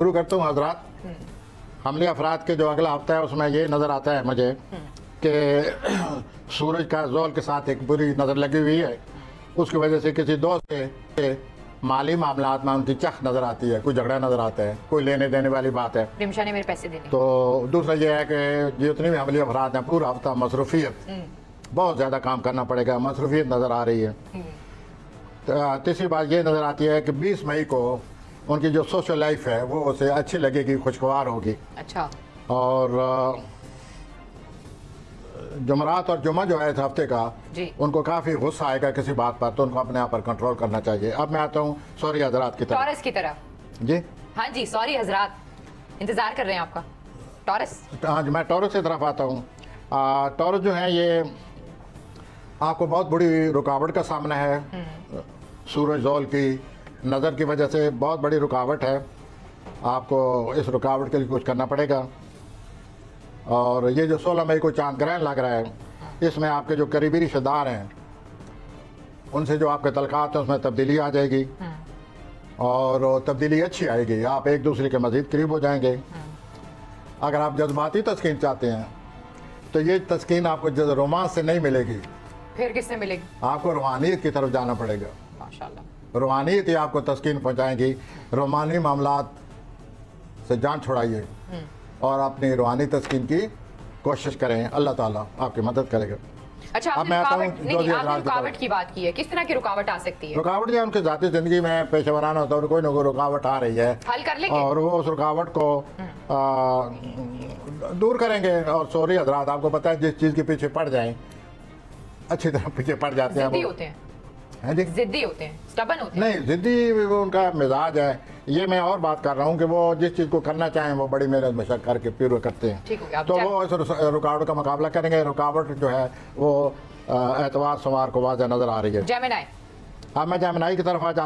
शुरू करता हूँ हजरात। हमले अफराद के जो अगला हफ्ता है उसमें ये नज़र आता है मुझे कि सूरज का ज़ोल के साथ एक बुरी नज़र लगी हुई है। उसकी वजह से किसी दोस्त के माली मामलात में उनकी चख नज़र आती है, कोई झगड़ा नज़र आता है, कोई लेने देने वाली बात है। रिमशा ने मेरे पैसे देने। तो दूसरा ये है कि जितने भी हमले अफराद हैं पूरा हफ्ता मसरूफियत, बहुत ज़्यादा काम करना पड़ेगा, मसरूफियत नज़र आ रही है। तीसरी बात ये नज़र आती है कि 20 मई को उनकी जो सोशल लाइफ है वो उसे अच्छी लगेगी, खुशगवार होगी। अच्छा। और जुमरात और जुमा जो है इस हफ्ते का जी। उनको काफ़ी गुस्सा आएगा किसी बात पर, तो उनको अपने आप पर कंट्रोल करना चाहिए। अब मैं आता हूँ सॉरी हजरात की तरफ। टॉरस की तरफ। जी हाँ जी, सॉरी हजरात, इंतजार कर रहे हैं आपका। टॉरस। हाँ जी, मैं टॉरस की तरफ आता हूँ। टॉरस जो है ये आपको बहुत बड़ी रुकावट का सामना है। सूरज ज़ोल की नज़र की वजह से बहुत बड़ी रुकावट है, आपको इस रुकावट के लिए कुछ करना पड़ेगा। और ये जो 16 मई को चांद ग्रहण लग रहा है, इसमें आपके जो करीबी रिश्तेदार हैं उनसे जो आपके तलकात हैं उसमें तब्दीली आ जाएगी और तब्दीली अच्छी आएगी, आप एक दूसरे के मज़ीद करीब हो जाएंगे। अगर आप जज्बाती तस्कीन चाहते हैं तो ये तस्कीन आपको रोमांस से नहीं मिलेगी, फिर किससे मिलेगी? आपको रूहानियत की तरफ जाना पड़ेगा। माशाल्लाह। रूहानियत ही आपको तस्कीन पहुँचाएंगी। रूहानी मामलात से जान छुड़ाइए और अपनी रूहानी तस्कीन की कोशिश करें, अल्लाह ताला आपकी मदद करेगा। अच्छा, अब आपने मैं आता हूँ रुकावट नहीं, आपने रुकावट की बात की है, किस तरह की रुकावट आ सकती है? रुकावट जो है उनकी ज़ाती ज़िंदगी में पेशेवराना होता है, कोई ना कोई रुकावट आ रही है, हल कर लेंगे और वो उस रुकावट को दूर करेंगे। और सॉरी हजरात, आपको पता है जिस चीज़ के पीछे पड़ जाएं अच्छी तरह पीछे पड़ जाते हैं। जिद्दी होते हैं, हैं जी, जिद्दी होते हैं, स्टबन होते हैं। नहीं जिद्दी वो उनका मिजाज है। ये मैं और बात कर रहा हूँ कि वो जिस चीज़ को करना चाहें वो बड़ी मेहनत मशक्कत करके पूरा करते हैं। ठीक हो गया। तो वो इस रुकावट का मुकाबला करेंगे। रुकावट जो है वो एतवार सोमवार को वाज़ह नज़र आ रही है। जेमिनी। अब मैं जेमिनी की तरफ आ जाता